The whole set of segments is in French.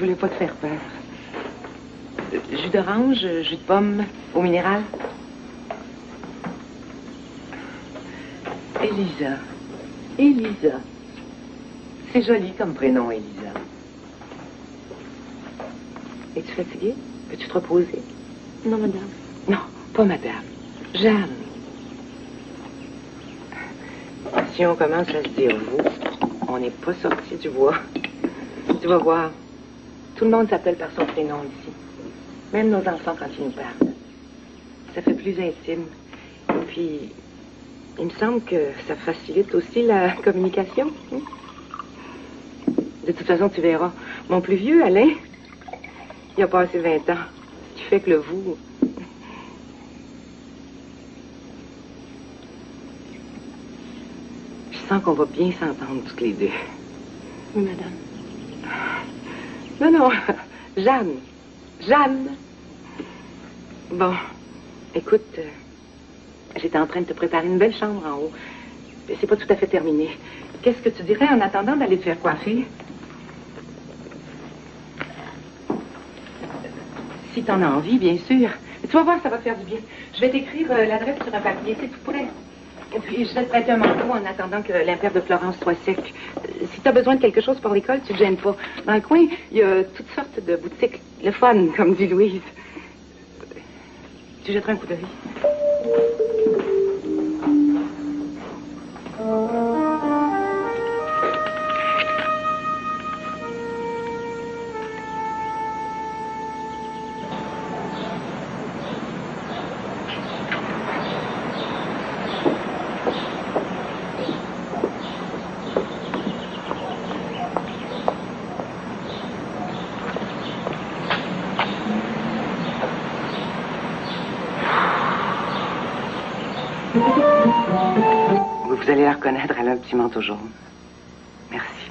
voulais pas te faire peur. Jus d'orange, jus de pomme, eau minérale. Elisa. Elisa. C'est joli comme prénom, Elisa. Es-tu fatiguée? Peux-tu te reposer? Non, madame. Non, pas madame. Jeanne. Si on commence à se dire vous, on n'est pas sorti du bois. Tu vas voir. Tout le monde s'appelle par son prénom ici. Même nos enfants quand ils nous parlent. Ça fait plus intime. Et puis, il me semble que ça facilite aussi la communication. De toute façon, tu verras. Mon plus vieux, Alain, il a passé 20 ans. Ce qui fait que le vous... Je sens qu'on va bien s'entendre toutes les deux. Oui, madame. Non, non. Jeanne. Jeanne. Bon. Écoute, j'étais en train de te préparer une belle chambre en haut. C'est pas tout à fait terminé. Qu'est-ce que tu dirais en attendant d'aller te faire coiffer? Si t'en as envie, bien sûr. Tu vas voir, ça va te faire du bien. Je vais t'écrire l'adresse sur un papier, c'est tout prêt. Et puis, je vais te prêter un manteau en attendant que l'impair de Florence soit sec. Si tu as besoin de quelque chose pour l'école, tu te gênes pas. Dans le coin, il y a toutes sortes de boutiques. Le fun, comme dit Louise. Tu jetteras un coup d'œil. Vous allez la reconnaître, elle a un petit manteau jaune. Merci.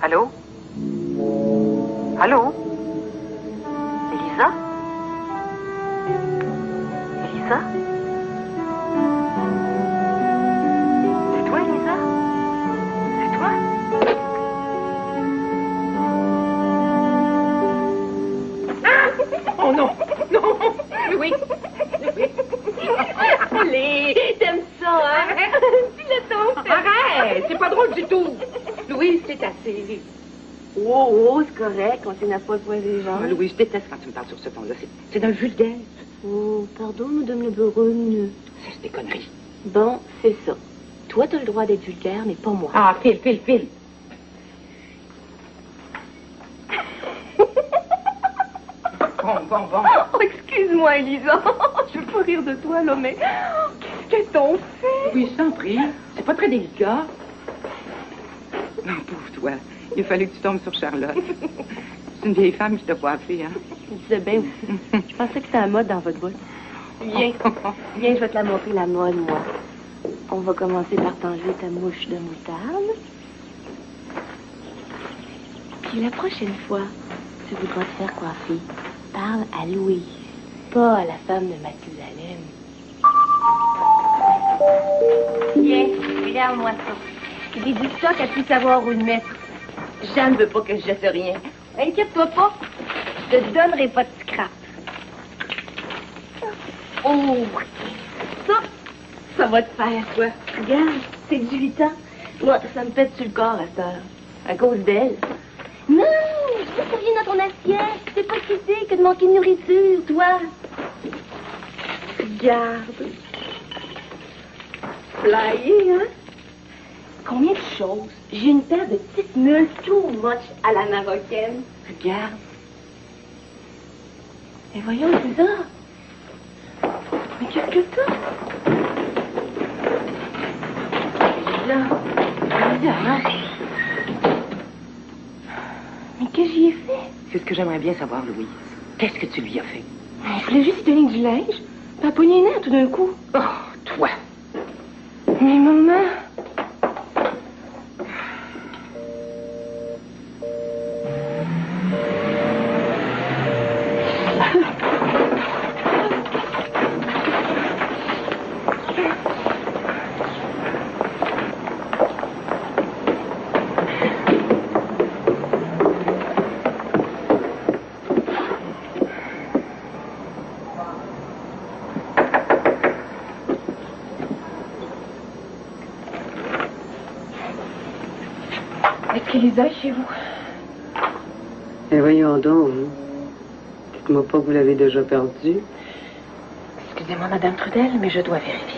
Allô? Allô? Elisa? Elisa? C'est toi, Elisa? C'est toi? Oh non! Non! Louis! Allez, t'aimes ça, hein? Tu le ton. Arrête! C'est pas drôle du tout! Louise, c'est assez. Oh, c'est correct, on s'en a pas besoin des gens. Louise, je déteste quand tu me parles sur ce ton-là. C'est d'un vulgaire. Oh, pardon, madame le baronne. C'est des conneries. Bon, c'est ça. Toi, t'as le droit d'être vulgaire, mais pas moi. Ah, file. Bon. Oh, excuse-moi, Elisa. Je veux pas rire de toi, là, mais... Qu'est-ce qu'on fait? Oui, je t'en prie. C'est pas très délicat. Non, pauvre toi. Il a fallu que tu tombes sur Charlotte. C'est une vieille femme qui t'a coiffé, hein? Je disais bien aussi. Je pensais que c'était la mode dans votre boîte. Viens, je vais te la montrer, la mode, moi. On va commencer par t'enlever ta mouche de moutarde. Puis la prochaine fois, tu voudras te faire coiffer. Parle à Louise, pas à la femme de Mathusalem. Viens, regarde-moi ça. J'ai du stock à plus savoir où le mettre. Jeanne ne veut pas que je jette rien. Inquiète-toi pas, je te donnerai pas de scrap. Oh, ça va te faire, toi. Regarde, c'est 18 ans. Moi, ça me pète sur le corps à cette heure. À cause d'elle. Non, je veux que ça vienne dans ton assiette. C'est pas ce que c'est que de manquer de nourriture, toi. Regarde. Flyé, hein? Combien de choses? J'ai une paire de petites mules too much à la marocaine. Regarde. Et voyons, c'est ça. Mais qu'est-ce que t'as? Lisa, hein? Mais qu'est-ce que j'y ai fait? C'est ce que j'aimerais bien savoir, Louise. Qu'est-ce que tu lui as fait? Je voulais juste lui donner du linge. Pas pogner les nerfs tout d'un coup. Oh, toi! Mais maman... Lisa est chez vous. Et voyons donc, hein. Dites-moi pas que vous l'avez déjà perdue. Excusez-moi, Madame Trudel, mais je dois vérifier.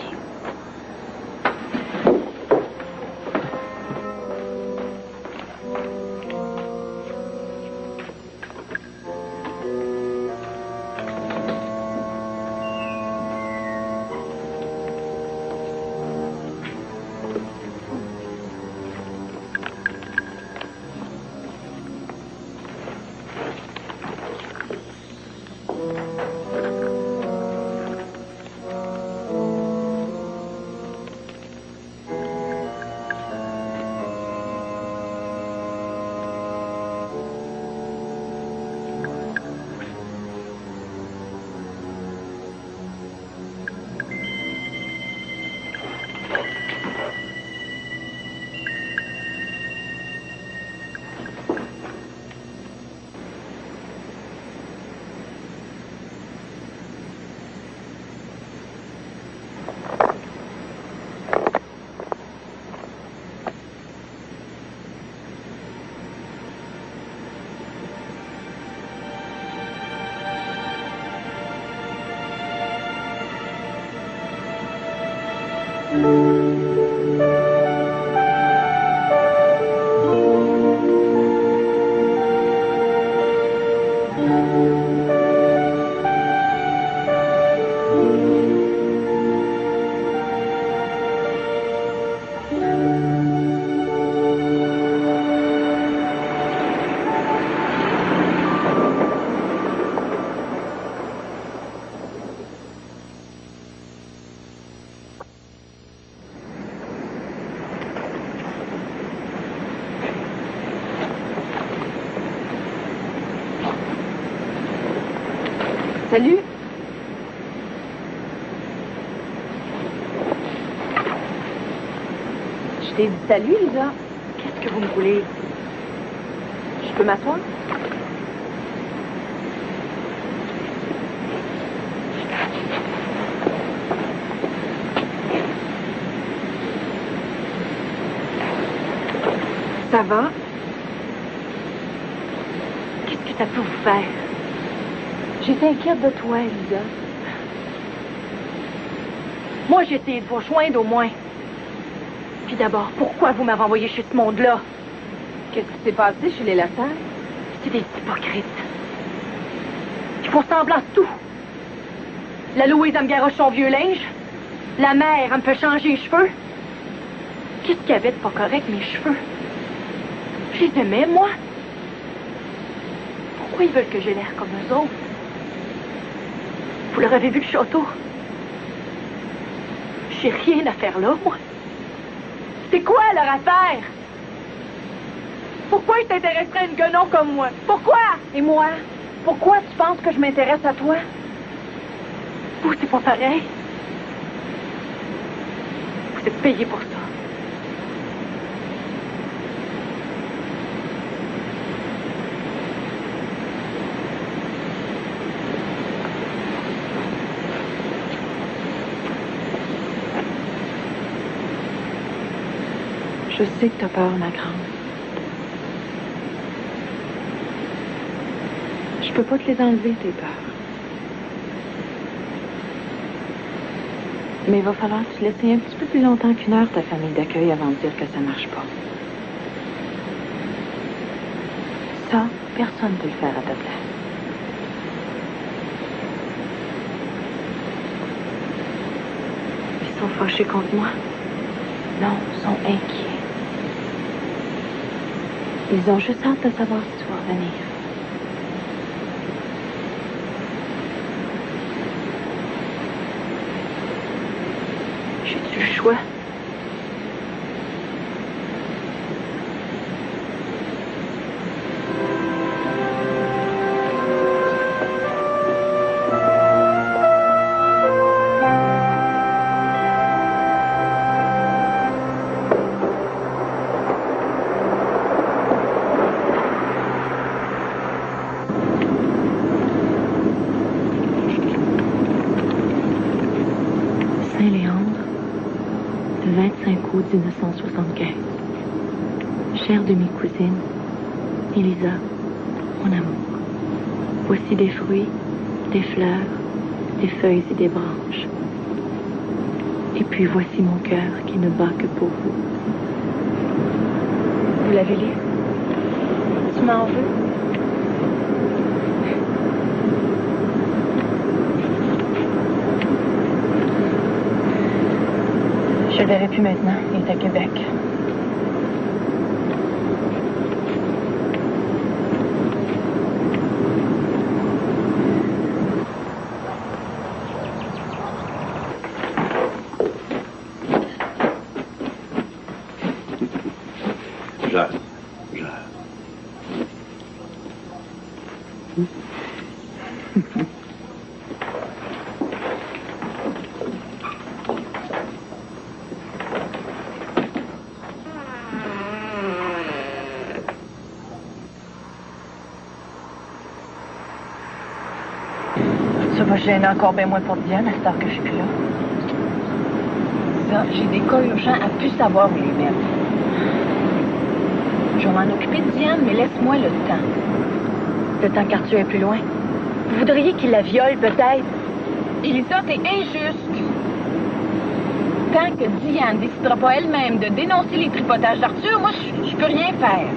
Salut. Je t'ai dit salut, Lisa. Qu'est-ce que vous me voulez? Je peux m'asseoir? Ça va? Qu'est-ce que ça peut vous faire? J'étais inquiète de toi, Lisa. Moi, j'ai essayé de vous rejoindre au moins. Puis d'abord, pourquoi vous m'avez envoyé chez ce monde-là? Qu'est-ce qui s'est passé chez les Lassalle? C'est des hypocrites. Ils font semblant de tout. La Louise, elle me garoche son vieux linge. La mère, elle me fait changer les cheveux. Qu'est-ce qu'il y avait de pas correct, mes cheveux? Je les aimais, moi. Pourquoi ils veulent que j'ai l'air comme eux autres? Vous leur avez vu le château? J'ai rien à faire là, moi. C'est quoi leur affaire? Pourquoi ils t'intéresseraient à une guenon comme moi? Pourquoi? Et moi? Pourquoi tu penses que je m'intéresse à toi? Vous, c'est pas pareil. Vous êtes payé pour ça. Je sais que t'as peur, ma grande. Je peux pas te les enlever, tes peurs. Mais il va falloir que tu laisses un petit peu plus longtemps qu'une heure ta famille d'accueil avant de dire que ça marche pas. Ça, personne ne peut le faire à ta place. Ils sont fâchés contre moi? Non, ils sont inquiets. Ils ont juste hâte de savoir si tu vas revenir. J'ai-tu le choix? Saint-Léandre, le 25 août 1975. Chère demi-cousine, Elisa, mon amour, voici des fruits, des fleurs, des feuilles et des branches. Et puis voici mon cœur qui ne bat que pour vous. Vous l'avez lu? Tu m'en veux? Je le verrai plus maintenant. Il est à Québec. Ça va gêner encore bien moins pour Diane à cette heure que je suis plus là. Ça, j'ai des cas urgents à plus savoir où les mettre. Je vais m'en occuper de Diane, mais laisse-moi le temps. Le temps qu'Arthur est plus loin. Vous voudriez qu'il la viole, peut-être? Elisa, t'es injuste. Tant que Diane ne décidera pas elle-même de dénoncer les tripotages d'Arthur, moi, je peux rien faire.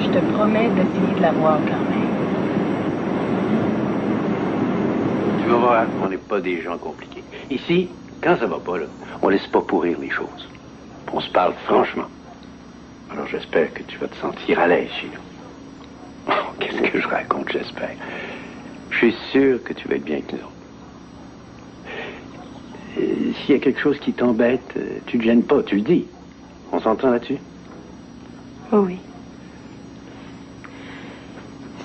Je te promets d'essayer de la voir quand même. Tu vas voir, on n'est pas des gens compliqués. Ici, quand ça va pas, là, on laisse pas pourrir les choses. On se parle franchement. Alors j'espère que tu vas te sentir à l'aise chez nous. Oh, qu'est-ce que je raconte, j'espère. Je suis sûr que tu vas être bien avec nous autres. S'il y a quelque chose qui t'embête, tu te gênes pas, tu le dis. On s'entend là-dessus? Oh oui.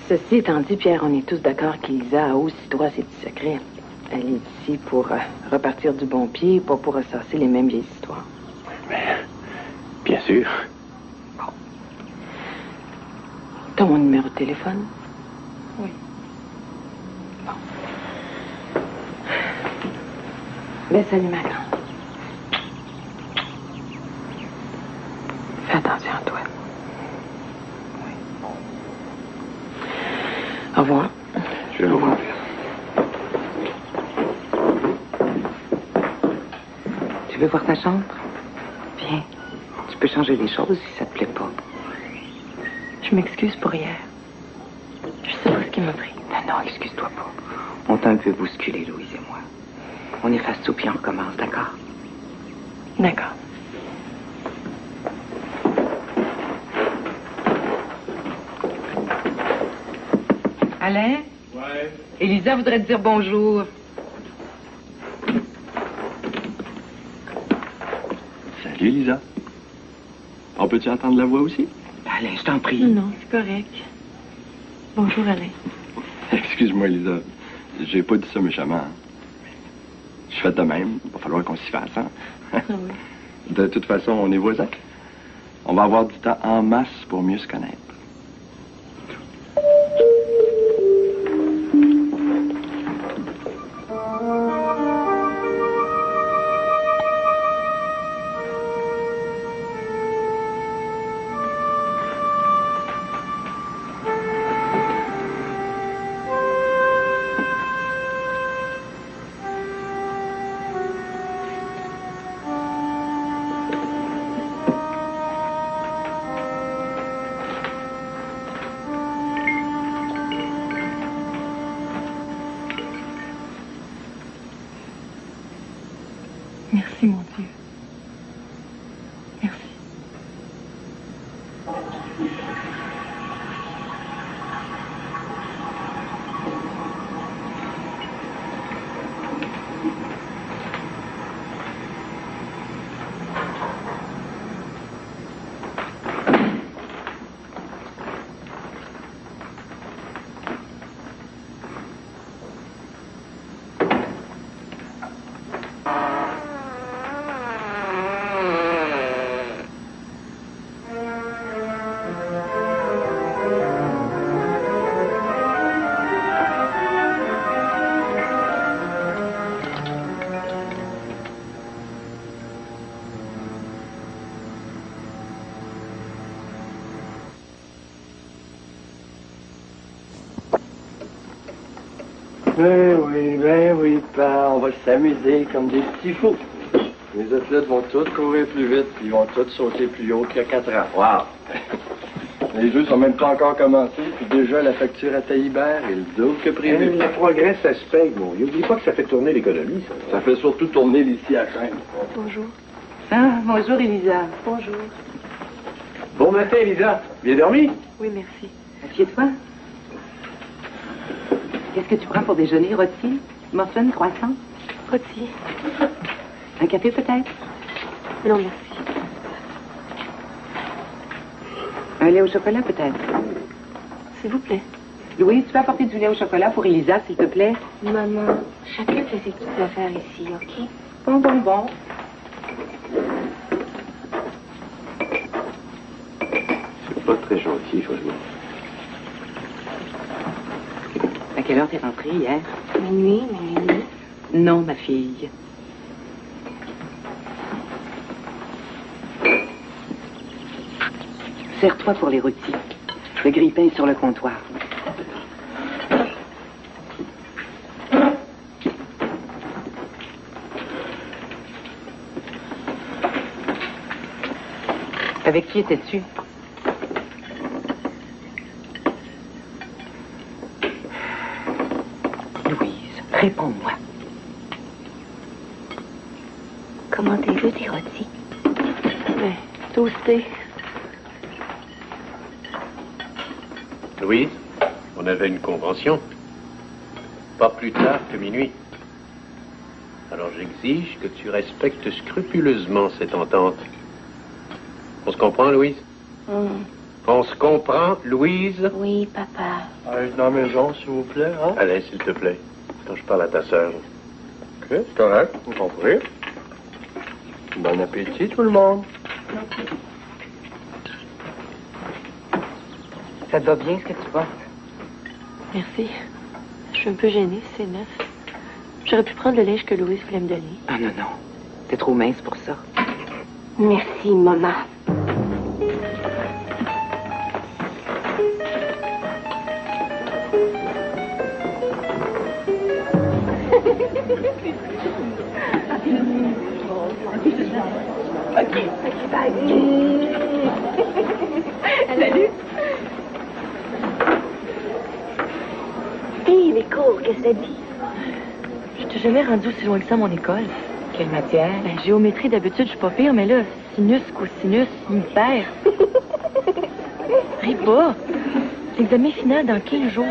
Ceci étant dit, Pierre, on est tous d'accord qu'Elisa a aussi droit à ses petits secrets. Elle est ici pour repartir du bon pied, pas pour ressasser les mêmes vieilles histoires. Mais, bien sûr. Bon. T'as mon numéro de téléphone? Oui. Bon. Ben, salut, ma grande. Fais attention à toi. Oui. Au revoir. Je vais le voir. Tu veux voir ta chambre? Viens. Tu peux changer les choses si ça te plaît pas. Je m'excuse pour hier. Je sais pas ce qui m'a pris. Non, excuse-toi pas. On t'a un peu bousculé, Louise et moi. On efface tout puis on recommence, d'accord? D'accord. Alain? Ouais. Elisa voudrait te dire bonjour. Salut, Lisa. On peut-tu entendre la voix aussi? Alain, je t'en prie. Non, c'est correct. Bonjour, Alain. Excuse-moi, Lisa. J'ai pas dit ça méchamment. Hein. Je fais de même. Il va falloir qu'on s'y fasse, hein? Ah oui. De toute façon, on est voisins. On va avoir du temps en masse pour mieux se connaître. Merci, mon Dieu. Merci. Ben oui, père, on va s'amuser comme des petits fous. Les athlètes vont tous courir plus vite, puis ils vont tous sauter plus haut qu'il y a 4 ans. Wow! Les jeux sont même pas encore commencés, puis déjà la facture à Taillibert est le double que prévu. Le progrès, ça se paye, mon. N'oublie pas que ça fait tourner l'économie, ça. Ça fait surtout tourner les scies à chaîne. Bonjour. Ah, bonjour, Elisa. Bonjour. Bon matin, Elisa. Bien dormi? Oui, merci. Assieds-toi. Qu'est-ce que tu prends pour déjeuner, rôti? Muffin, croissant? Rôti. Un café, peut-être? Non, merci. Un lait au chocolat, peut-être? S'il vous plaît. Louise, tu peux apporter du lait au chocolat pour Elisa, s'il te plaît? Maman, chacun fait ses petites affaires ici, OK? Bon. C'est pas très gentil, franchement. À quelle heure t'es rentrée hier? Minuit. Non, ma fille. Sers-toi pour les rôtis. Le grille-pain est sur le comptoir. Avec qui étais-tu? Louise, réponds-moi. Comment t'es vu tes rôtis? Ben, toasté. Louise, on avait une convention. Pas plus tard que minuit. Alors j'exige que tu respectes scrupuleusement cette entente. On se comprend, Louise? On se comprend, Louise? Oui, papa. Allez dans la maison, s'il vous plaît, hein? Allez, s'il te plaît. Quand je parle à ta sœur. OK, c'est correct, vous comprenez. Bon appétit, tout le monde. Ça te va bien, ce que tu portes? Merci. Je suis un peu gênée, c'est neuf. J'aurais pu prendre le linge que Louise voulait me donner. Ah non. T'es trop mince pour ça. Merci, maman. Salut. Hé, les cours, qu'est-ce que ça dit? Je t'ai jamais rendu aussi loin que ça à mon école. Quelle matière? Ben, géométrie, d'habitude, je suis pas pire, mais là, sinus, cosinus, il me perd. Ris pas. L'examen final dans 15 jours.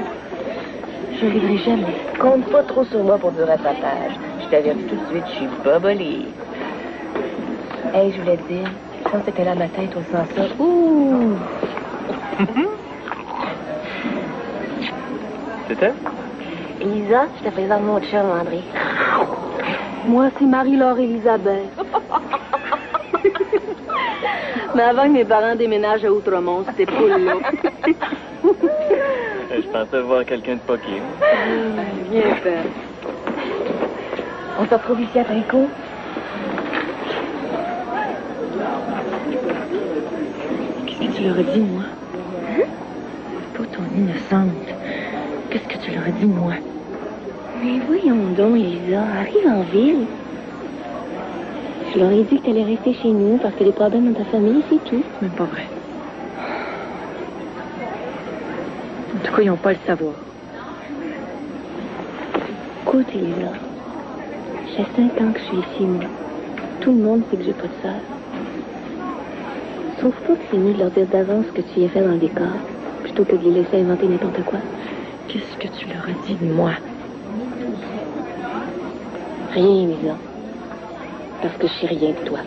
Je n'arriverai jamais. Compte pas trop sur moi pour du rattrapage. Je t'avertis tout de suite, je suis bobolée. Hey, je voulais te dire, je pense que t'étais là à ma tête au sens ça. Ouh! C'était? Elisa, je te présente mon chum, André. Moi, c'est Marie-Laure Elisabeth. Mais avant que mes parents déménagent à Outremont, c'était pas là. Je pensais voir quelqu'un de poqué. Viens faire. On se retrouve ici après le cours? Qu'est-ce que tu leur as dit, moi? Pas ton innocente. Qu'est-ce que tu leur as dit, moi? Mais voyons donc, Elisa, arrive en ville. Je leur ai dit que t'allais rester chez nous parce que les problèmes dans ta famille, c'est tout. Même pas vrai. En tout cas, ils n'ont pas à le savoir. Écoute, Elisa, j'ai 5 ans que je suis ici, moi. Tout le monde sait que j'ai pas de sœur. Sauf pas que c'est mieux de leur dire d'avance ce que tu y as fait dans le décor, plutôt que de les laisser inventer n'importe quoi. Qu'est-ce que tu leur as dit de moi? Rien, Elisa. Parce que je sais rien de toi.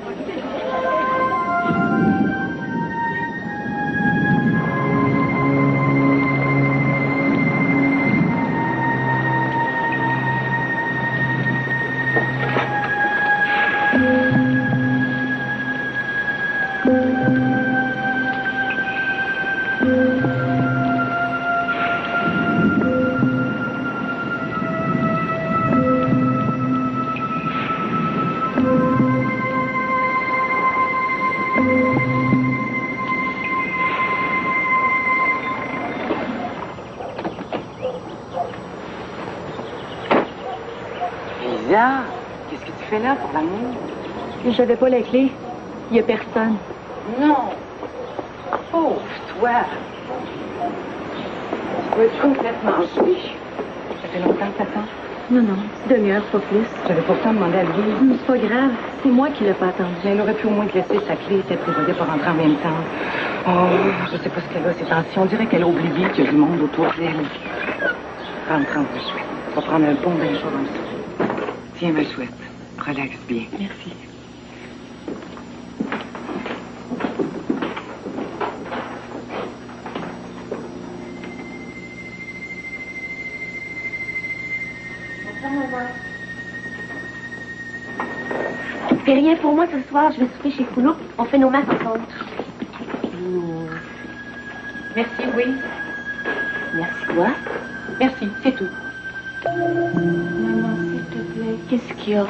Elisa, qu'est-ce que tu fais là, pour l'amour? J'avais pas la clé. Il y a personne. Non. Pauvre toi. Tu dois être complètement gelé. Ça fait longtemps que t'attends? Non, non, une demi-heure, pas plus. J'avais pourtant demandé à Louis. C'est pas grave. C'est moi qui l'ai pas attendu. Elle aurait pu au moins te laisser sa clé si elle prévoyait pas rentrer en même temps. Oh, je sais pas ce qu'elle a ces temps-ci. On dirait qu'elle a oublié qu'il y a du monde autour d'elle. Rentre, ma chouette. On va prendre un bon bain chaud dans le soir. Tiens, ma chouette. Relaxe bien. Merci. Fais rien pour moi ce soir, je vais souper chez Poulot. On fait nos masses ensemble. Merci, oui. Merci quoi? Merci, c'est tout. Maman, s'il te plaît, qu'est-ce qu'il y a?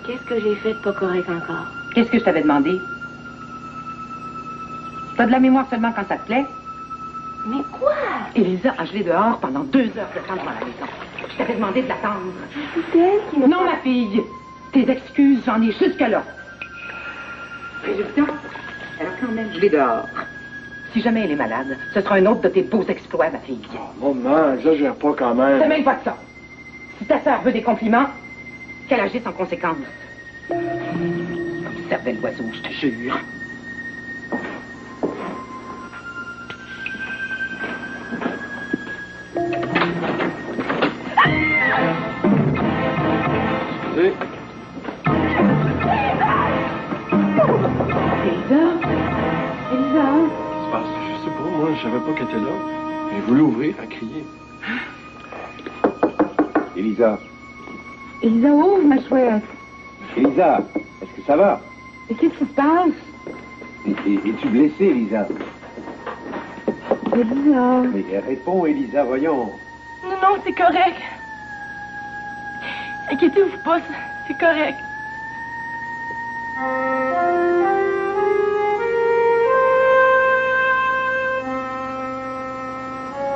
Qu'est-ce que j'ai fait de pas correct encore? Qu'est-ce que je t'avais demandé? T'as de la mémoire seulement quand ça te plaît? Mais quoi? Elisa a gelé dehors pendant 2 heures de temps devant la maison. Je t'avais demandé de l'attendre. C'est elle qui m'a... Non, ma fille. Tes excuses, j'en ai jusque-là. Résultat, elle a quand même gelé dehors. Si jamais elle est malade, ce sera un autre de tes beaux exploits, ma fille. Oh, maman, exagère pas quand même. C'est même pas de ça. Si ta sœur veut des compliments, qu'elle agisse en conséquence. Comme cervelle d'oiseau, je te jure. Excusez. Elisa? Elisa? C'est parce que je sais pas, moi, je savais pas qu'elle était là. J'ai voulu ouvrir, à crier. Elisa. Elisa, ouvre, ma chouette. Elisa, est-ce que ça va? Mais qu'est-ce qui se passe? Es-tu blessée, Elisa? Elisa. Mais réponds, Elisa, voyons. Non, non, c'est correct. Inquiétez-vous pas, c'est correct.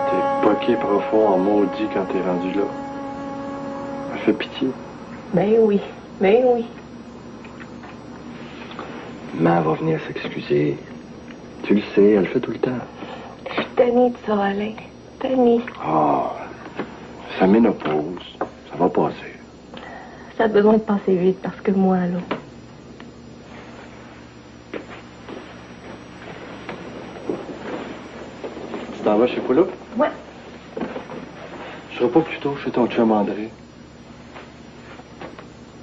T'es poqué profond en maudit quand t'es rendu là. Ça fait pitié. Ben oui, ben oui. Maman va venir s'excuser. Tu le sais, elle le fait tout le temps. Je suis tannée de ça, Alain. Tannée. Oh, sa ménopause, ça va passer. Ça a besoin de passer vite parce que moi, là... Tu t'en vas chez Poulot? Ouais. Je serai pas plus tôt chez ton chum André.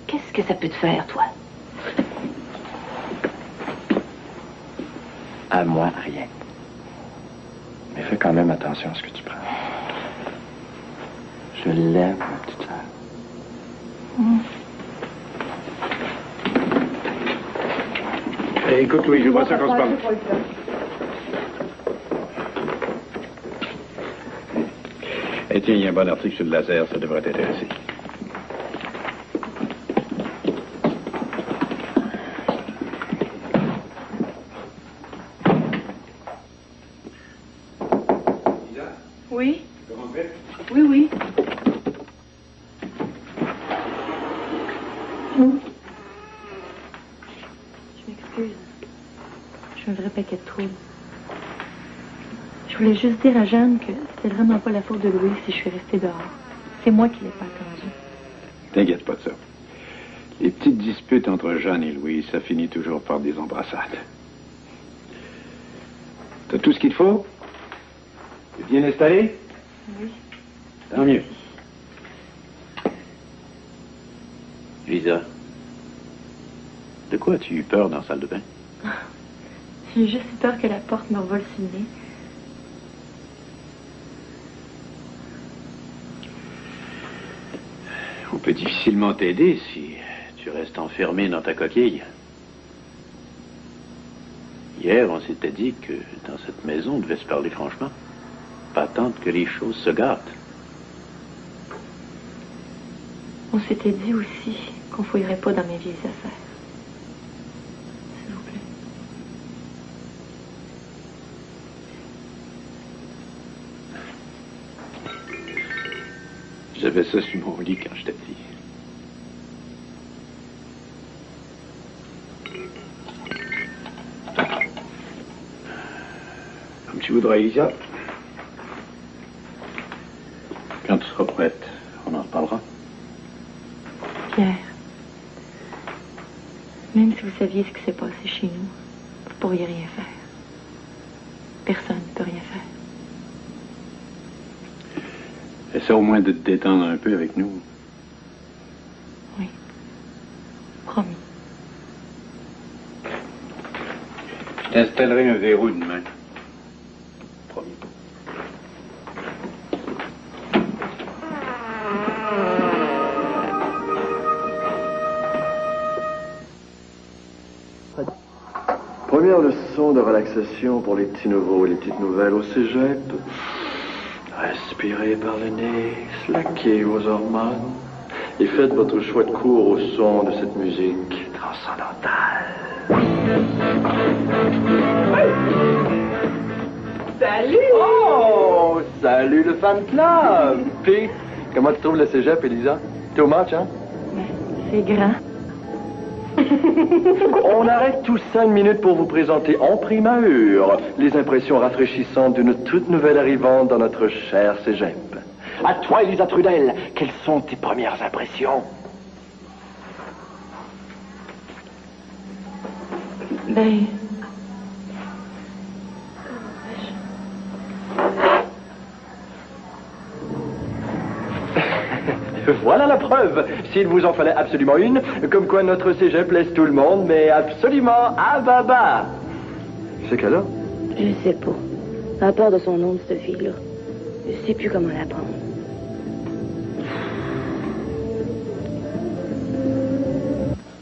Qu'est-ce que ça peut te faire, toi? À moi, rien. Mais fais quand même attention à ce que tu prends. Je l'aime, ma petite sœur. Écoute, Louis, je vois ça qu'on se parle. Et tiens, il y a un bon article sur le laser, ça devrait t'intéresser. Oui? Oui, oui. Je m'excuse. Je suis un vrai paquet de troubles. Je voulais juste dire à Jeanne que c'était vraiment pas la faute de Louis si je suis restée dehors. C'est moi qui l'ai pas attendu. T'inquiète pas de ça. Les petites disputes entre Jeanne et Louis, ça finit toujours par des embrassades. T'as tout ce qu'il te faut? T'es bien installé? Oui. Tant mieux. Lisa, de quoi as-tu eu peur dans la salle de bain? J'ai juste eu peur que la porte me revole sur le nez. On peut difficilement t'aider si tu restes enfermé dans ta coquille. Hier, on s'était dit que dans cette maison, on devait se parler franchement. Pas attendre que les choses se gâtent. On s'était dit aussi qu'on fouillerait pas dans mes vieilles affaires. S'il vous plaît. J'avais ça sur mon lit quand j'étais petit. Comme tu voudras, Elisa. Quand tu seras prête, on en reparlera. Pierre, même si vous saviez ce qui s'est passé chez nous, vous ne pourriez rien faire. Personne ne peut rien faire. Essaie au moins de te détendre un peu avec nous. Oui. Promis. Je t'installerai un verrou demain. Promis. Première leçon de relaxation pour les petits nouveaux et les petites nouvelles au cégep. Respirez par le nez, slackez vos hormones et faites votre choix de cours au son de cette musique transcendantale. Salut! Oh! Salut le fan club! Puis, comment tu trouves le cégep, Elisa? Too much, hein? C'est grand. On arrête tout ça une minute pour vous présenter en primeur les impressions rafraîchissantes d'une toute nouvelle arrivante dans notre cher cégep. À toi, Elisa Trudel, quelles sont tes premières impressions? Ben... Voilà la preuve, s'il vous en fallait absolument une, comme quoi notre cégep laisse tout le monde, mais absolument à baba. C'est qu'elle a? Je sais pas. À part de son nom de cette fille-là. Je sais plus comment la prendre.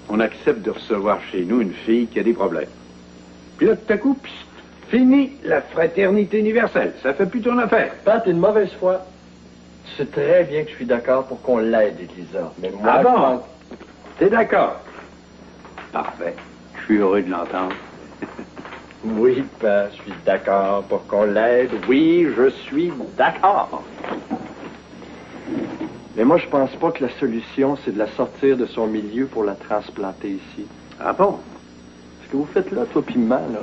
On accepte de recevoir chez nous une fille qui a des problèmes. Puis là, tout à coup, pssst, fini la fraternité universelle. Ça fait plus ton affaire. Pat, t'es une mauvaise foi. Tu sais très bien que je suis d'accord pour qu'on l'aide, Elisa. Mais moi, Ah je bon? pense- T'es d'accord? Parfait. Je suis heureux de l'entendre. Oui, Pat, je suis d'accord pour qu'on l'aide. Oui, je suis d'accord. Mais moi, je pense pas que la solution, c'est de la sortir de son milieu pour la transplanter ici. Ah bon? Ce que vous faites là, toi pis maman, là,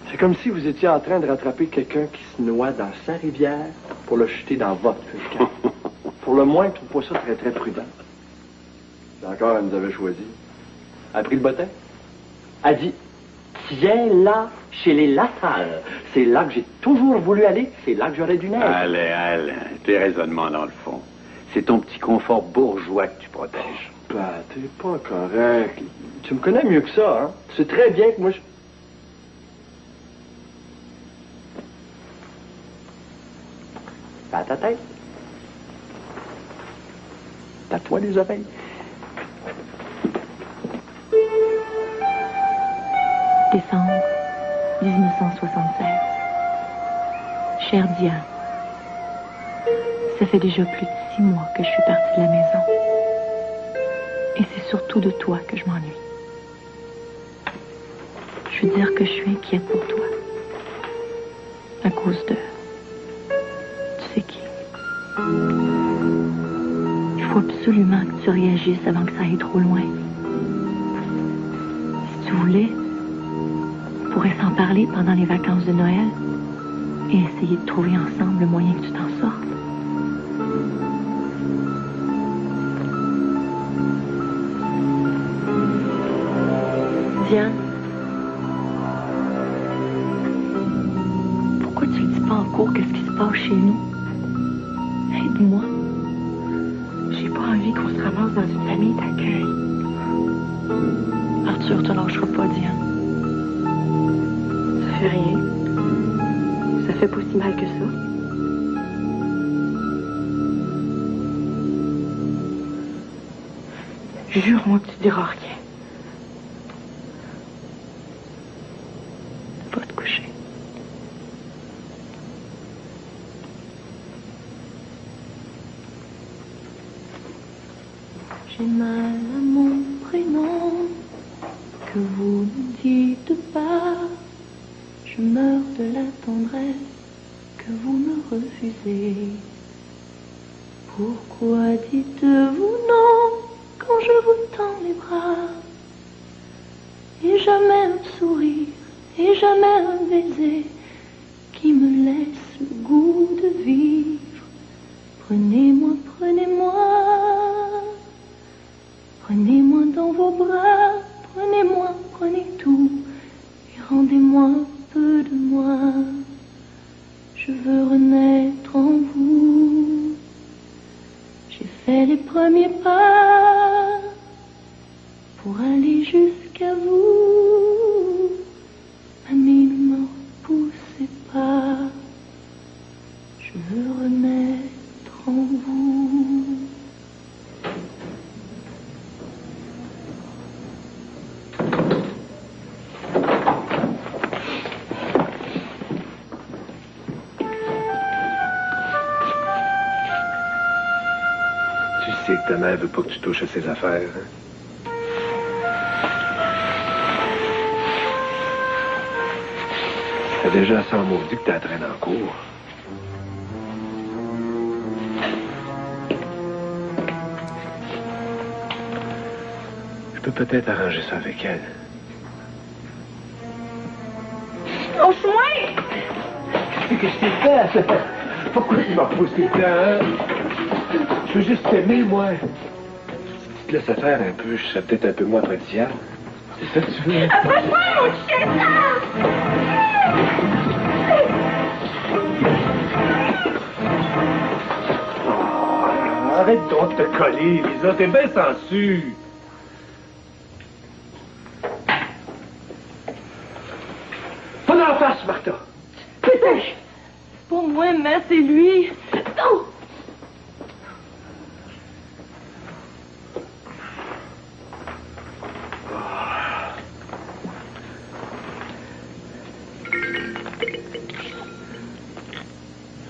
c'est comme si vous étiez en train de rattraper quelqu'un qui se noie dans sa rivière pour le jeter dans votre camp. Pour le moins, je trouve pas ça très, très prudent. D'accord, elle nous avait choisi. Elle a pris le bottin. Elle a dit, tiens là, chez les Lassalle. C'est là que j'ai toujours voulu aller. C'est là que j'aurais dû naître. Allez, tes raisonnements dans le fond. C'est ton petit confort bourgeois que tu protèges. Ben, t'es pas correct. Tu me connais mieux que ça, hein? Tu sais très bien que moi, je... À ta tête. Tatoue les oreilles. Décembre 1976. Chère Diane, ça fait déjà plus de 6 mois que je suis partie de la maison. Et c'est surtout de toi que je m'ennuie. Je veux dire que je suis inquiète pour toi. À cause de... Tu sais qui? Il faut absolument que tu réagisses avant que ça aille trop loin. Si tu voulais, on pourrait s'en parler pendant les vacances de Noël et essayer de trouver ensemble le moyen que tu t'en sortes. Diane, pourquoi tu ne dis pas en cours qu'est-ce qui se passe chez nous? Aide-moi. J'ai pas envie qu'on se ramasse dans une famille d'accueil. Arthur te lâchera pas, Diane. Ça fait rien. Ça fait pas si mal que ça. Jure-moi que tu diras rien. Va te coucher. J'ai mal à mon prénom, que vous ne dites pas. Je meurs de la tendresse que vous me refusez. Pourquoi dites-vous non quand je vous tends les bras? Et jamais un sourire, et jamais un baiser qui me laisse le goût de vivre. Prenez-moi, prenez-moi, prenez-moi dans vos bras, prenez-moi, prenez tout, et rendez-moi un peu de moi. Je veux renaître en vous. J'ai fait les premiers pas pour aller jusqu'à vous. Mamie, ne me repoussez pas. Je veux renaître en vous. Tu sais que ta mère veut pas que tu touches à ses affaires, hein? T'as déjà assez en maudit que t'as traîné en cours. Je peux peut-être arranger ça avec elle. Au chemin! Qu'est-ce que je t'ai fait? Pourquoi tu m'as repoussé tout le temps, hein? Je veux juste t'aimer, moi. Si tu te laisses faire un peu, je serais peut-être un peu moins appréciable. C'est ça que tu veux? Approche-moi, mon chien! Arrête donc de te coller, Lisa. T'es bien sensu. Pas dans la face, Martha. Putain! C'est pas moi, mais c'est lui. Non!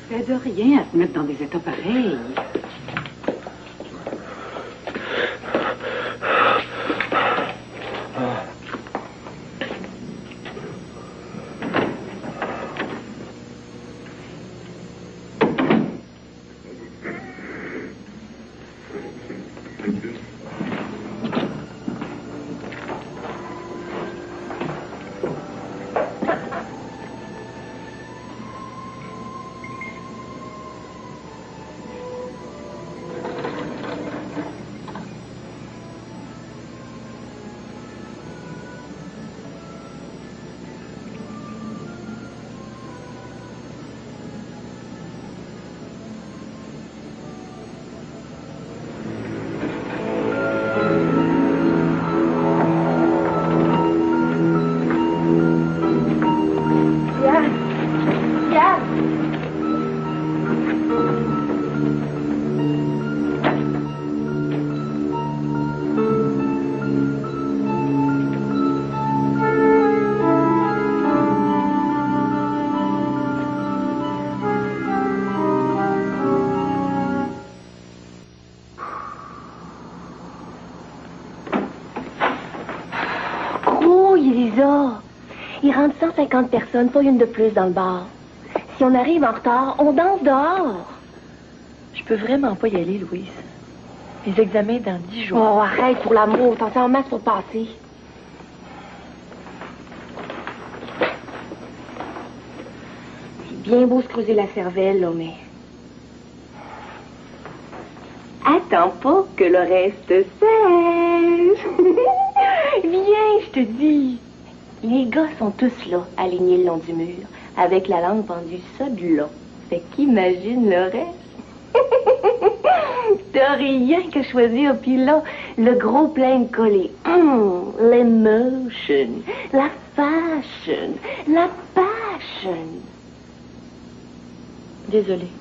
Fait de rien à se mettre dans des états pareils. Lisa, il rentre 150 personnes, pas une de plus dans le bar. Si on arrive en retard, on danse dehors. Je peux vraiment pas y aller, Louise. Les examens dans 10 jours. Oh, arrête, pour l'amour, t'en fais en masse pour passer. C'est bien beau se creuser la cervelle, là, mais... Attends pas que le reste sèche. Viens, je te dis. Les gars sont tous là, alignés le long du mur, avec la langue pendue ça de là. Fait qu'imagine le reste. T'as rien qu'à choisir, puis là, le gros plein de collés. L'emotion, la fashion, la passion. Désolée.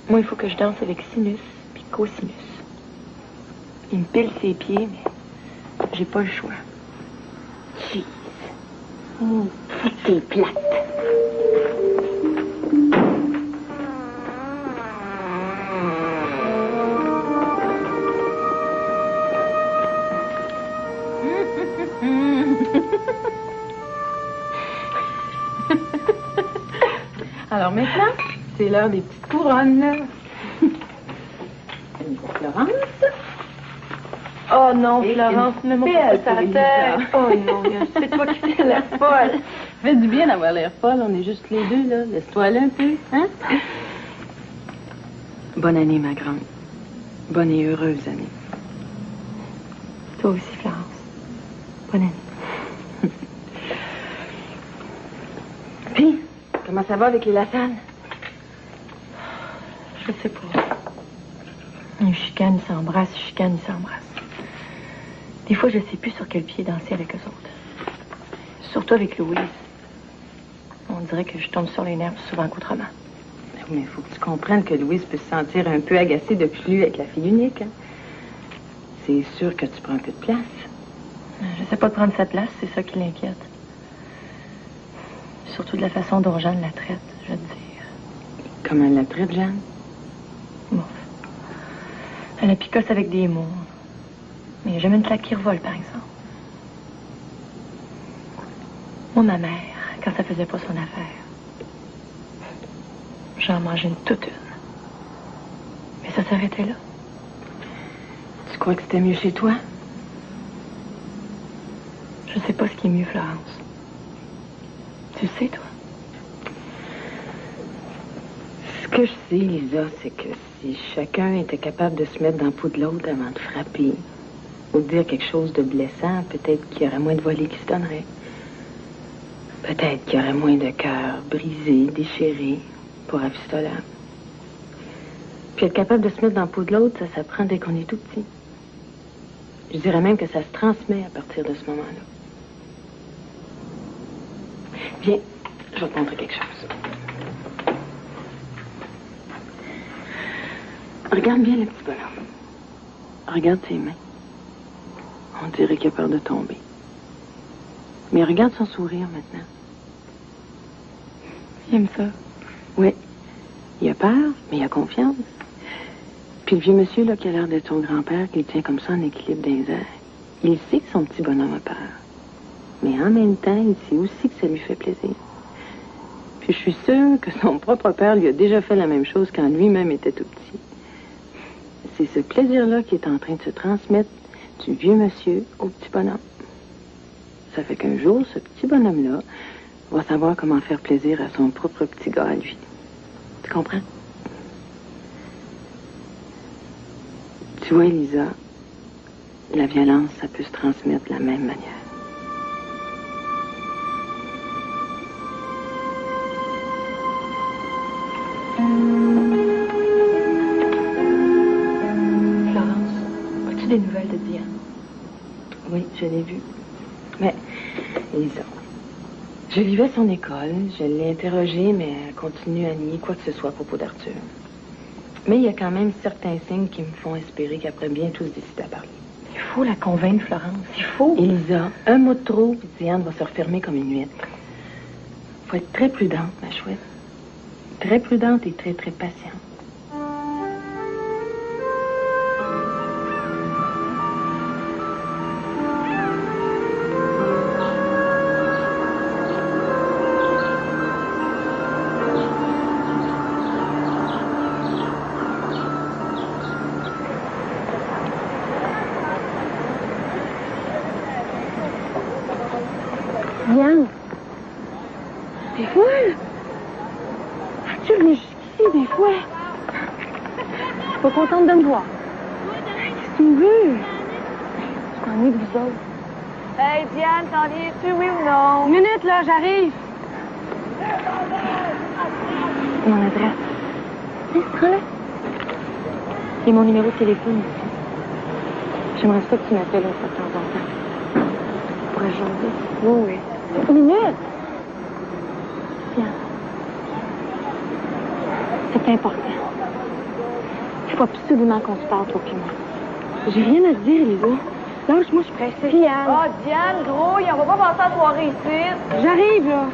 Moi, il faut que je danse avec sinus puis cosinus. Il me pile ses pieds, mais j'ai pas le choix. Jeez. T'es plate. Alors maintenant, c'est l'heure des petites couronnes, là. Oh non, Florence, ne montre pas sa tête. Oh non, c'est toi qui fais la folle. Ça fait du bien d'avoir l'air folle, on est juste les deux, là. Laisse-toi aller un peu, hein? Bonne année, ma grande. Bonne et heureuse année. Toi aussi, Florence. Bonne année. Puis, comment ça va avec les Lassalle? Je sais pas. Ils chicanent, ils s'embrassent, ils chicanent, ils s'embrassent. Des fois, je sais plus sur quel pied danser avec eux autres. Surtout avec Louise. On dirait que je tombe sur les nerfs souvent qu'autrement. Mais il faut que tu comprennes que Louise peut se sentir un peu agacée de plus avec la fille unique. Hein? C'est sûr que tu prends un peu de place. Je sais pas de prendre sa place, c'est ça qui l'inquiète. Surtout de la façon dont Jeanne la traite, je veux dire. Comment elle la traite, Jeanne? Bon. Elle la picosse avec des mots. Mais il n'y a jamais une claque qui revole, par exemple. Moi, ma mère, quand ça faisait pas son affaire, j'en mangeais toute une. Mais ça s'arrêtait là. Tu crois que c'était mieux chez toi? Je sais pas ce qui est mieux, Florence. Tu sais, toi? Ce que je sais, Lisa, c'est que si chacun était capable de se mettre dans la peau de l'autre avant de frapper ou de dire quelque chose de blessant, peut-être qu'il y aurait moins de volets qui se donneraient. Peut-être qu'il y aurait moins de cœurs brisés, déchirés, pour rafistolable. Puis être capable de se mettre dans la peau de l'autre, ça s'apprend dès qu'on est tout petit. Je dirais même que ça se transmet à partir de ce moment-là. Viens, je vais te montrer quelque chose. Regarde bien le petit bonhomme. Regarde ses mains. On dirait qu'il a peur de tomber. Mais regarde son sourire maintenant. Il aime ça. Oui. Il a peur, mais il a confiance. Puis le vieux monsieur, là, qui a l'air d'être son grand-père, qui le tient comme ça en équilibre dans les airs, il sait que son petit bonhomme a peur. Mais en même temps, il sait aussi que ça lui fait plaisir. Puis je suis sûre que son propre père lui a déjà fait la même chose quand lui-même était tout petit. C'est ce plaisir-là qui est en train de se transmettre du vieux monsieur au petit bonhomme. Ça fait qu'un jour, ce petit bonhomme-là va savoir comment faire plaisir à son propre petit gars à lui. Tu comprends? Tu vois, Elisa, la violence, ça peut se transmettre de la même manière. Florence, as-tu des nouvelles de Diane? Oui, je l'ai vue. Mais, Elisa, je vivais son école, je l'ai interrogée, mais elle continue à nier quoi que ce soit à propos d'Arthur. Mais il y a quand même certains signes qui me font espérer qu'après bien tous décider à parler. Il faut la convaincre, Florence. Il faut. Elisa, un mot de trop, puis Diane va se refermer comme une huître. Faut être très prudente, ma chouette. Très prudente et très, très patiente. Diane, des fois, tu venais jusqu'ici des fois. Pas contente de me voir. Qu'est-ce que tu veux? Je m'ennuie de vous autres. Hey, Diane, t'en viens-tu, oui ou non? Une minute, là, j'arrive. Mon adresse. Tiens, prends-la. Et mon numéro de téléphone aussi. J'aimerais ça que tu m'appelles une fois de temps en temps. Pour aujourd'hui. Oui, oui. Une minute! Tiens. C'est important. Il faut absolument qu'on se parle, toi et moi. J'ai rien à te dire, Elisa. Lâche-moi, je suis pressée. Diane. Ah, Diane, grouille, on va pas passer la soirée ici. J'arrive, là.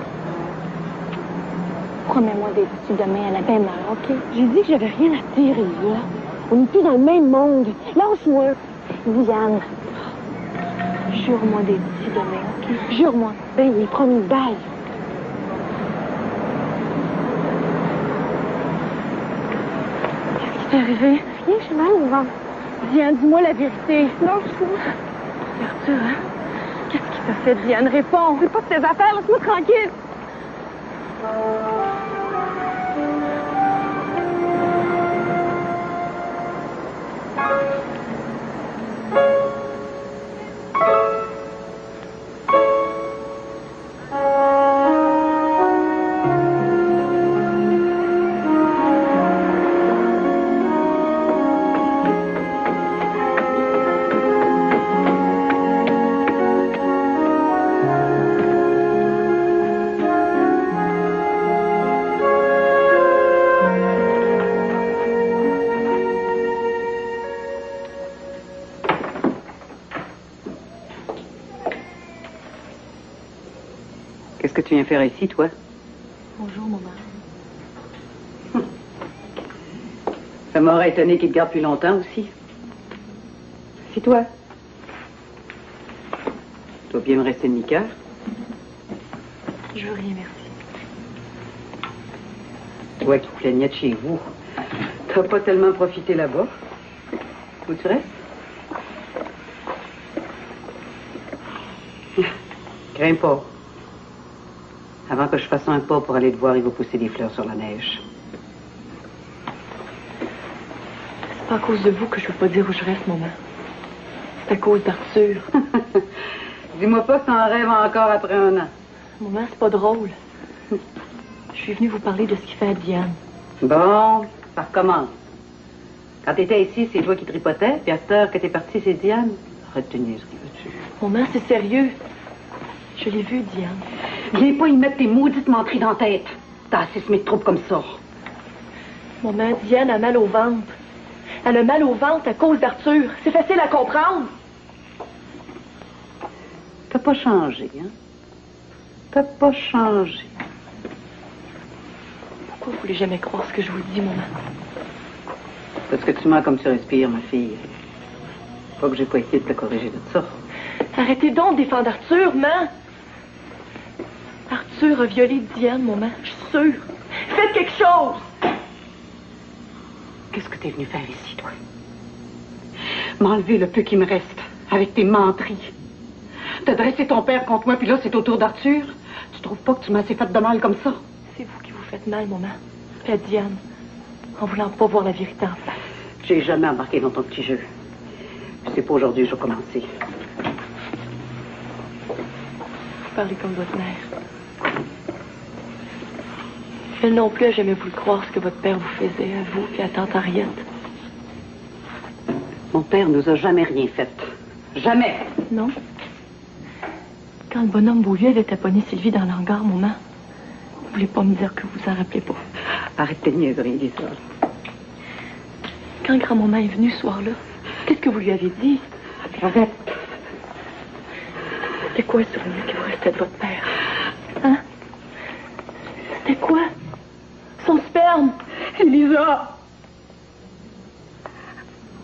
Promets-moi d'être ici demain à la même heure, OK? J'ai dit que j'avais rien à te dire, Elisa. On n'est plus dans le même monde. Lâche-moi. Diane. Jure-moi d'être ici demain, OK? Jure-moi. Ben, il est promis. Bye. Qu'est-ce qui t'est arrivé? Rien, j'ai mal au ventre. Diane, dis-moi la vérité. Non, je sais. Arthur, hein? Qu'est-ce qui t'a fait, Diane? Réponds. C'est pas de tes affaires, laisse-moi tranquille. Qu'est-ce que tu viens faire ici, toi? Bonjour, maman. Ça m'aurait étonné qu'il te garde plus longtemps aussi. C'est toi. Tu dois bien me rester demi-cœur. Je veux rien, merci. Toi qui plaignais de chez vous, t'as pas tellement profité là-bas. Où tu restes? Crains pas. Avant que je fasse un pas pour aller te voir, il va pousser des fleurs sur la neige. C'est pas à cause de vous que je veux pas dire où je reste, maman. C'est à cause d'Arthur. Dis-moi pas que t'en rêves encore après un an. Maman, c'est pas drôle. Je suis venue vous parler de ce qu'il fait à Diane. Bon, ça recommence. Quand t'étais ici, c'est toi qui tripotais, puis à cette heure que t'es partie, c'est Diane. Arrête de niaiserie, veux-tu? Maman, c'est sérieux. Je l'ai vu, Diane. Viens pas y mettre tes maudites menteries dans la tête. T'as assez semé de troubles comme ça. Maman, Diane a mal au ventre. Elle a mal au ventre à cause d'Arthur. C'est facile à comprendre. T'as pas changé, hein? T'as pas changé. Pourquoi vous voulez jamais croire ce que je vous dis, maman? Parce que tu mens comme tu respires, ma fille. Pas que j'ai pas essayé de te corriger de ça. Arrêtez donc de défendre Arthur, maman. Arthur a violé Diane, maman. Je suis sûre. Faites quelque chose! Qu'est-ce que t'es venu faire ici, toi? M'enlever le peu qui me reste, avec tes menteries. T'as dressé ton père contre moi, puis là, c'est au tour d'Arthur. Tu trouves pas que tu m'as assez fait de mal comme ça? C'est vous qui vous faites mal, maman. Faites Diane, en voulant pas voir la vérité en face. J'ai jamais embarqué dans ton petit jeu. Puis c'est pas aujourd'hui que je vais commencer. Vous parlez comme votre mère. Elle non plus a jamais voulu croire ce que votre père vous faisait, à vous et à tante Henriette. Mon père nous a jamais rien fait. Jamais. Non? Quand le bonhomme Beaulieu avait taponné Sylvie dans l'hangar, maman, vous voulez pas me dire que vous en rappelez pas? Arrête tes niaiseries, Lisa. Quand grand-maman est venue ce soir-là, qu'est-ce que vous lui avez dit? Arrête. C'était quoi le souvenir qui vous restait de votre père? Hein? C'était quoi? Son sperme! Lisa!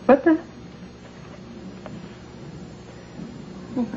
Va-t'en. Maman.